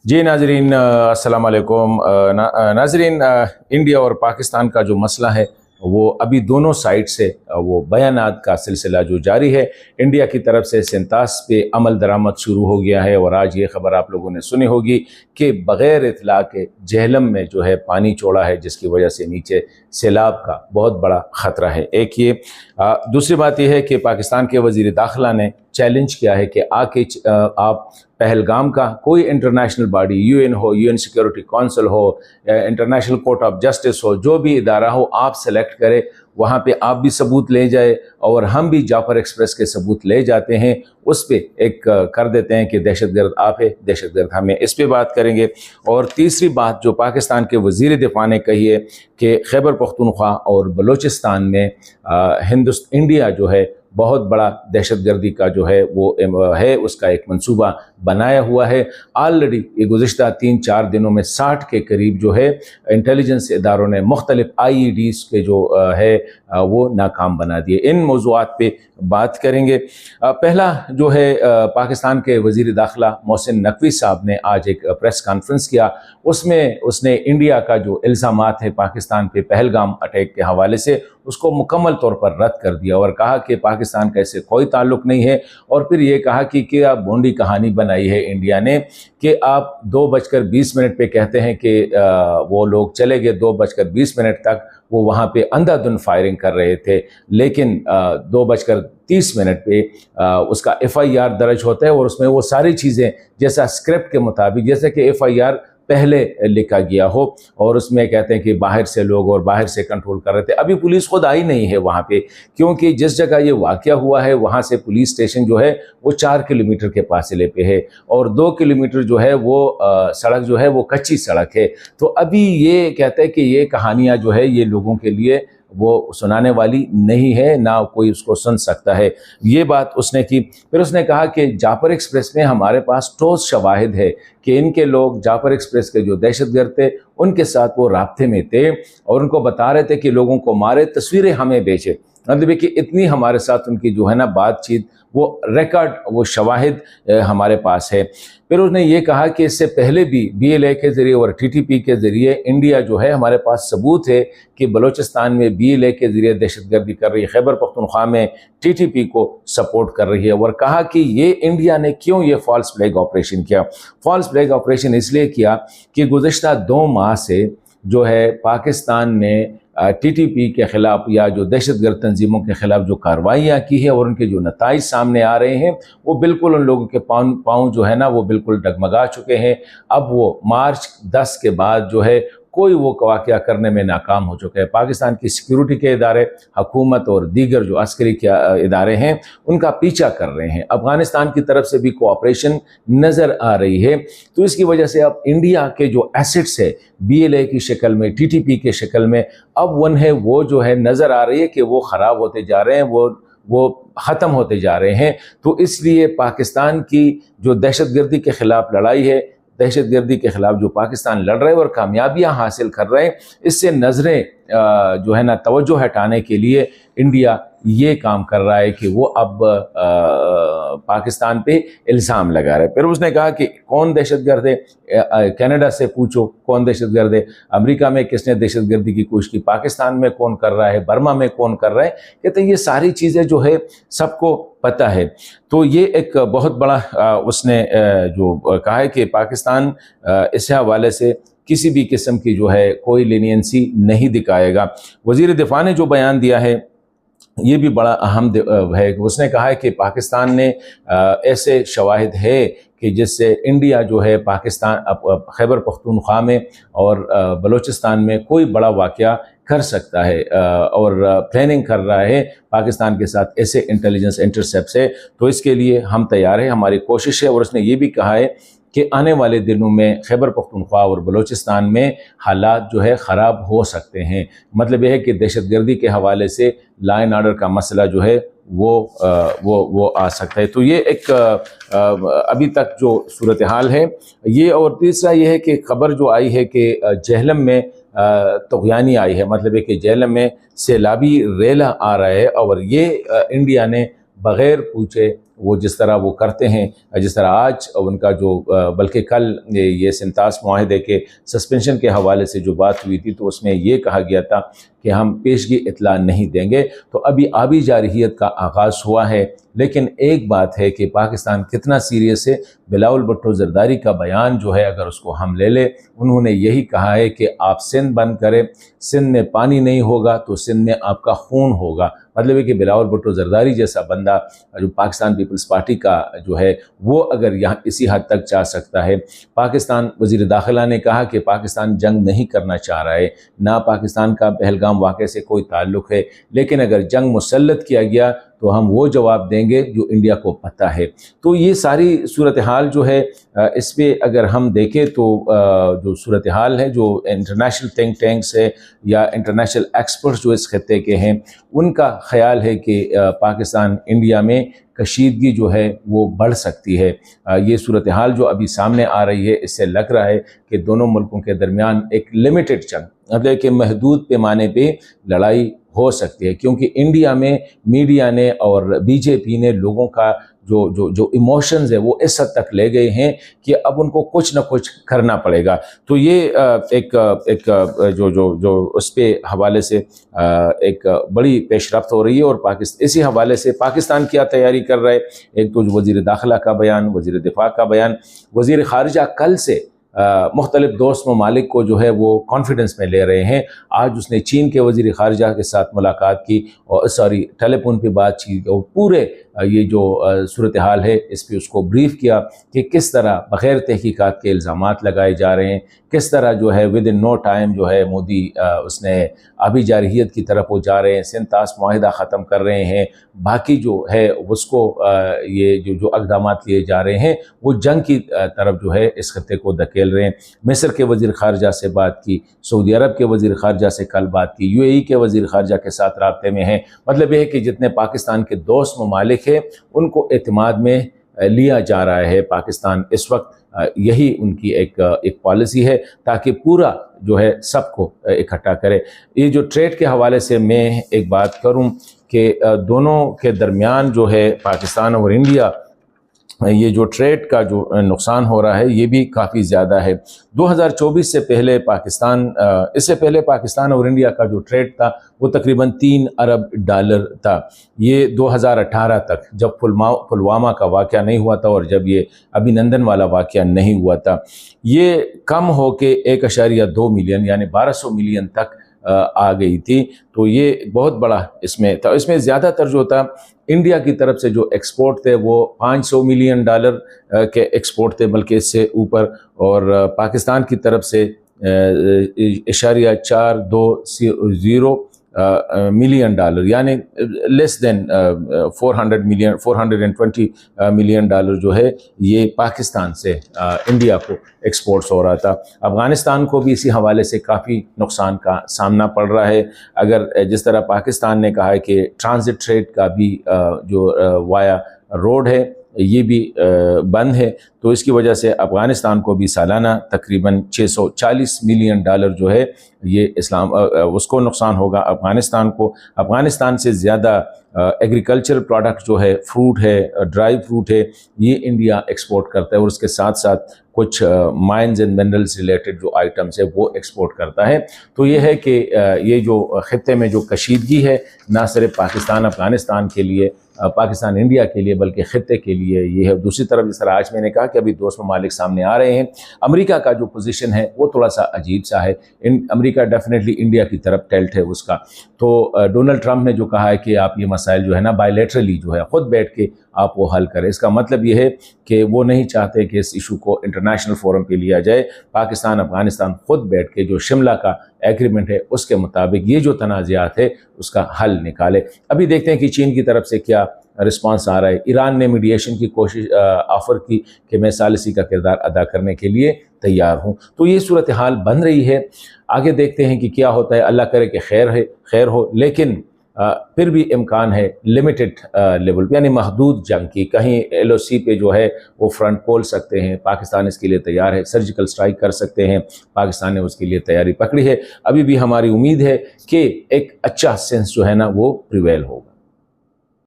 जी नाजरीन, अस्सलाम वालेकुम। नाजरीन, इंडिया और पाकिस्तान का जो मसला है वो अभी दोनों साइड से वो बयानात का सिलसिला जो जारी है। इंडिया की तरफ से सेंतास पे अमल दरामद शुरू हो गया है और आज ये खबर आप लोगों ने सुनी होगी कि बग़ैर इत्तला के झेलम में जो है पानी छोड़ा है, जिसकी वजह से नीचे सैलाब का बहुत बड़ा ख़तरा है। एक ये दूसरी बात यह है कि पाकिस्तान के वज़ीर दाखिला ने चैलेंज किया है कि आके आप पहलगाम का कोई इंटरनेशनल बॉडी, यूएन हो, यूएन सिक्योरिटी काउंसिल हो, इंटरनेशनल कोर्ट ऑफ जस्टिस हो, जो भी इदारा हो, आप सेलेक्ट करें, वहाँ पे आप भी सबूत ले जाए और हम भी जाफर एक्सप्रेस के सबूत ले जाते हैं। उस पे एक कर देते हैं कि दहशतगर्द आप है, दहशतगर्द हमें। इस पे बात करेंगे। और तीसरी बात जो पाकिस्तान के वज़ीर दिफा ने कही है कि खैबर पख्तूनख्वा और बलूचिस्तान में इंडिया जो है बहुत बड़ा दहशतगर्दी का जो है वो है, उसका एक मंसूबा बनाया हुआ है। ऑलरेडी ये गुज़िश्ता 3-4 दिनों में 60 के करीब जो है इंटेलिजेंस इदारों ने मुख्तलिफ IEDs के जो है वो नाकाम बना दिए। इन मौज़ूआत पे बात करेंगे। पहला जो है पाकिस्तान के वज़ीर दाखिला मोहसिन नकवी साहब ने आज एक प्रेस कॉन्फ्रेंस किया। उसमें उसने इंडिया का जो इल्ज़ामात है पाकिस्तान पे पहलगाम अटैक के हवाले से, उसको मुकम्मल तौर पर रद्द कर दिया और कहा कि पाकिस्तान का इससे कोई ताल्लुक़ नहीं है। और फिर ये कहा कि क्या बोंडी कहानी बनाई है इंडिया ने कि आप 2:20 पे कहते हैं कि वो लोग चले गए, 2:20 तक वो वहाँ पे अंधाधुंध फायरिंग कर रहे थे, लेकिन 2:30 पे उसका FIR दर्ज होता है और उसमें वो सारी चीज़ें जैसा स्क्रिप्ट के मुताबिक, जैसे कि FIR पहले लिखा गया हो, और उसमें कहते हैं कि बाहर से लोग और बाहर से कंट्रोल कर रहे थे। अभी पुलिस खुद आई नहीं है वहाँ पे, क्योंकि जिस जगह ये वाक़या हुआ है वहाँ से पुलिस स्टेशन जो है वो 4 किलोमीटर के फासले पे है और 2 किलोमीटर जो है वो सड़क जो है वो कच्ची सड़क है। तो अभी ये कहते हैं कि ये कहानियाँ जो है ये लोगों के लिए वो सुनाने वाली नहीं है, ना कोई उसको सुन सकता है। ये बात उसने की। फिर उसने कहा कि जाफर एक्सप्रेस में हमारे पास ठोस शवाहिद है कि इनके लोग जाफर एक्सप्रेस के जो दहशतगर्द थे उनके साथ वो राब्ते में थे और उनको बता रहे थे कि लोगों को मारे, तस्वीरें हमें भेजे। मतलब कि इतनी हमारे साथ उनकी जो है ना बातचीत, वो रिकॉर्ड, वो शवाहिद हमारे पास है। फिर उसने ये कहा कि इससे पहले भी BLA के ज़रिए और TTP के ज़रिए इंडिया जो है, हमारे पास सबूत है कि बलूचिस्तान में BLA के ज़रिए दहशतगर्दी कर रही है, खैबर पख्तूनख्वा में TTP को सपोर्ट कर रही है। और कहा कि ये इंडिया ने क्यों ये फॉल्स फ्लैग ऑपरेशन किया। फॉल्स फ्लैग ऑपरेशन इसलिए किया कि गुज़िश्ता 2 माह से जो है पाकिस्तान ने TTP के ख़िलाफ़ या जो दहशतगर्द तंजीमों के ख़िलाफ़ जो कार्रवाइयाँ की है और उनके जो नताइज सामने आ रहे हैं, वो बिल्कुल उन लोगों के पाँव जो है ना वो बिल्कुल डगमगा चुके हैं। अब वो मार्च 10 के बाद जो है कोई वो वाक़या करने में नाकाम हो चुका है। पाकिस्तान की सिक्योरिटी के इदारे, हुकूमत और दीगर जो अस्करी के इदारे हैं उनका पीछा कर रहे हैं। अफ़गानिस्तान की तरफ से भी कोऑपरेशन नज़र आ रही है। तो इसकी वजह से अब इंडिया के जो एसेट्स है BLA की शक्ल में, TTP के शक्ल में, अब वो जो है नज़र आ रही है कि वो ख़राब होते जा रहे हैं, वो ख़त्म होते जा रहे हैं। तो इसलिए पाकिस्तान की जो दहशतगर्दी के ख़िलाफ़ लड़ाई है, दहशतगर्दी के ख़िलाफ़ जो पाकिस्तान लड़ रहे हैं और कामयाबियां हासिल कर रहे हैं, इससे नज़रें जो है ना तवज्जो हटाने के लिए इंडिया ये काम कर रहा है कि वो अब पाकिस्तान पे इल्ज़ाम लगा रहा है। फिर उसने कहा कि कौन दहशतगर्द है, कनाडा से पूछो कौन दहशतगर्द है, अमेरिका में किसने दहशतगर्दी की कोशिश की, पाकिस्तान में कौन कर रहा है, बर्मा में कौन कर रहा है। कहते हैं ये सारी चीज़ें जो है सबको पता है। तो ये एक बहुत बड़ा उसने जो कहा है कि पाकिस्तान इस हवाले से किसी भी किस्म की जो है कोई लीनियंसी नहीं दिखाएगा। वज़ीर दिफा ने जो बयान दिया है ये भी बड़ा अहम है। उसने कहा है कि पाकिस्तान ने ऐसे शवाहिद है कि जिससे इंडिया जो है पाकिस्तान खैबर पख्तूनख्वा में और बलूचिस्तान में कोई बड़ा वाक़या कर सकता है और प्लानिंग कर रहा है पाकिस्तान के साथ ऐसे इंटेलिजेंस इंटरसेप्ट से। तो इसके लिए हम तैयार हैं, हमारी कोशिश है। और उसने ये भी कहा है कि आने वाले दिनों में खैबर पख्तूनख्वा और बलूचिस्तान में हालात जो है ख़राब हो सकते हैं। मतलब यह है कि दहशतगर्दी के हवाले से लॉ एंड ऑर्डर का मसला जो है वो आ सकता है। तो ये एक अभी तक जो सूरत हाल है ये। और तीसरा ये है कि खबर जो आई है कि जेहलम में तुग़यानी आई है, मतलब है कि जेहलम में सैलाबी रेला आ रहा है और ये इंडिया ने बग़ैर पूछे وہ جس طرح وہ کرتے ہیں، جس طرح آج ان کا جو بلکہ کل یہ سنتاس معاہدے کے سسپینشن کے حوالے سے جو بات ہوئی تھی تو اس میں یہ کہا گیا تھا کہ ہم پیشگی اطلاع نہیں دیں گے، تو ابھی آبی جارحیت کا آغاز ہوا ہے۔ لیکن ایک بات ہے کہ پاکستان کتنا سیریس ہے، بلاول بھٹو زرداری کا بیان جو ہے اگر اس کو ہم لے لیں، انہوں نے یہی کہا ہے کہ آپ سندھ بند کریں، سندھ میں پانی نہیں ہوگا تو سندھ میں آپ کا خون ہوگا۔ مطلب ہے کہ بلاول بھٹو زرداری جیسا بندہ جو پاکستان پیپلز پارٹی کا جو ہے وہ اگر یہاں اسی حد تک جا سکتا ہے۔ پاکستان وزیر داخلہ نے کہا کہ پاکستان جنگ نہیں کرنا چاہ رہا ہے، نہ پاکستان کا پہلگام واقعے سے کوئی تعلق ہے، لیکن اگر جنگ مسلط کیا گیا تو ہم وہ جواب دیں گے جو انڈیا کو پتہ ہے۔ تو یہ ساری صورتحال جو ہے اس پہ اگر ہم دیکھیں تو جو صورتحال ہے، جو انٹرنیشنل تھنک ٹینکس ہے یا انٹرنیشنل ایکسپرٹس جو اس خطے کے ہیں، ان کا خیال ہے کہ پاکستان انڈیا میں کشیدگی جو ہے وہ بڑھ سکتی ہے۔ یہ صورتحال جو ابھی سامنے آ رہی ہے اس سے لگ رہا ہے کہ دونوں ملکوں کے درمیان ایک لمیٹڈ جنگ، مطلب کہ محدود پیمانے پہ لڑائی ہو سکتی ہے، کیونکہ انڈیا میں میڈیا نے اور بی جے پی نے لوگوں کا جو ایموشنز ہے وہ اس حد تک لے گئے ہیں کہ اب ان کو کچھ نہ کچھ کرنا پڑے گا۔ تو یہ ایک جو اس پہ حوالے سے ایک بڑی پیش رفت ہو رہی ہے، اور اسی حوالے سے پاکستان کیا تیاری کر رہا ہے۔ ایک تو جو وزیر داخلہ کا بیان، وزیر دفاع کا بیان، وزیر خارجہ کل سے مختلف دوست ممالک کو جو ہے وہ کانفیڈنس میں لے رہے ہیں۔ آج اس نے چین کے وزیر خارجہ کے ساتھ ملاقات کی اور ٹیلی فون پہ بات چیت اور پورے یہ جو صورتحال ہے اس پہ اس کو بریف کیا کہ کس طرح بغیر تحقیقات کے الزامات لگائے جا رہے ہیں، کس طرح جو ہے ود ان نو ٹائم جو ہے مودی اس نے آبی جارحیت کی طرف وہ جا رہے ہیں، سنتاس معاہدہ ختم کر رہے ہیں، باقی جو ہے اس کو یہ جو اقدامات لیے جا رہے ہیں وہ جنگ کی طرف جو ہے اس خطے کو دھکیل رہے ہیں۔ مصر کے وزیر خارجہ سے بات کی، سعودی عرب کے وزیر خارجہ سے کل بات کی، یو اے ای کے وزیر خارجہ کے ساتھ رابطے میں ہیں۔ مطلب یہ ہے کہ جتنے پاکستان کے دوست ممالک ہیں ان کو اعتماد میں لیا جا رہا ہے۔ پاکستان اس وقت یہی ان کی ایک پالیسی ہے تاکہ پورا جو ہے سب کو اکٹھا کرے۔ یہ جو ٹریڈ کے حوالے سے میں ایک بات کروں کہ دونوں کے درمیان جو ہے پاکستان اور انڈیا، یہ جو ٹریڈ کا جو نقصان ہو رہا ہے یہ بھی کافی زیادہ ہے۔ 2024 سے پہلے اس سے پہلے پاکستان اور انڈیا کا جو ٹریڈ تھا وہ تقریباً $3 ارب تھا۔ یہ 2018 تک جب پلوامہ کا واقعہ نہیں ہوا تھا اور جب یہ ابھینندن والا واقعہ نہیں ہوا تھا، یہ کم ہو کے 1.2 ملین یعنی 1200 ملین تک آ گئی تھی۔ تو یہ بہت بڑا اس میں تھا۔ اس میں زیادہ تر جو تھا انڈیا کی طرف سے جو ایکسپورٹ تھے وہ $500 ملین کے ایکسپورٹ تھے، بلکہ اس سے اوپر، اور پاکستان کی طرف سے $4.20 ملین یعنی لیس دین 420 ملین جو ہے یہ پاکستان سے انڈیا کو ایکسپورٹس ہو رہا تھا۔ افغانستان کو بھی اسی حوالے سے کافی نقصان کا سامنا پڑ رہا ہے۔ اگر جس طرح پاکستان نے کہا ہے کہ ٹرانزٹ ٹریڈ کا بھی جو وایا روڈ ہے یہ بھی بند ہے، تو اس کی وجہ سے افغانستان کو بھی سالانہ تقریباً $640 ملین جو ہے یہ اس کو نقصان ہوگا۔ افغانستان سے زیادہ ایگریکلچر پروڈکٹ جو ہے، فروٹ ہے، ڈرائی فروٹ ہے، یہ انڈیا ایکسپورٹ کرتا ہے، اور اس کے ساتھ ساتھ کچھ مائنز اینڈ منرلز ریلیٹڈ جو آئٹمز ہے وہ ایکسپورٹ کرتا ہے۔ تو یہ ہے کہ یہ جو خطے میں جو کشیدگی ہے نہ صرف پاکستان افغانستان کے لیے، پاکستان انڈیا کے لیے، بلکہ خطے کے لیے یہ ہے۔ دوسری طرف جس طرح آج میں نے کہا کہ ابھی دوست ممالک سامنے آ رہے ہیں، امریکہ کا جو پوزیشن ہے وہ تھوڑا سا عجیب سا ہے۔ امریکہ ڈیفینیٹلی انڈیا کی طرف ٹلٹ ہے اس کا۔ تو ڈونلڈ ٹرمپ نے جو کہا ہے کہ آپ یہ مسائل جو ہے نا بائی لیٹرلی جو ہے خود بیٹھ کے آپ وہ حل کریں، اس کا مطلب یہ ہے کہ وہ نہیں چاہتے کہ اس ایشو کو انٹرنیشنل فورم پہ لیا جائے۔ پاکستان افغانستان خود بیٹھ کے جو شملہ کا ایگریمنٹ ہے اس کے مطابق یہ جو تنازعات ہے اس کا حل نکالے۔ ابھی دیکھتے ہیں کہ چین کی طرف سے کیا رسپانس آ رہا ہے۔ ایران نے میڈیشن کی کوشش آفر کی کہ میں ثالثی کا کردار ادا کرنے کے لیے تیار ہوں۔ تو یہ صورتحال بن رہی ہے، آگے دیکھتے ہیں کہ کیا ہوتا ہے۔ اللہ کرے کہ خیر ہو، لیکن پھر بھی امکان ہے لمیٹڈ لیول یعنی محدود جنگ کی۔ کہیں ایل او سی پہ جو ہے وہ فرنٹ کھول سکتے ہیں، پاکستان اس کے لیے تیار ہے، سرجیکل سٹرائک کر سکتے ہیں، پاکستان نے اس کے لیے تیاری پکڑی ہے۔ ابھی بھی ہماری امید ہے کہ ایک اچھا سینس جو ہے نا وہ پریویل ہوگا۔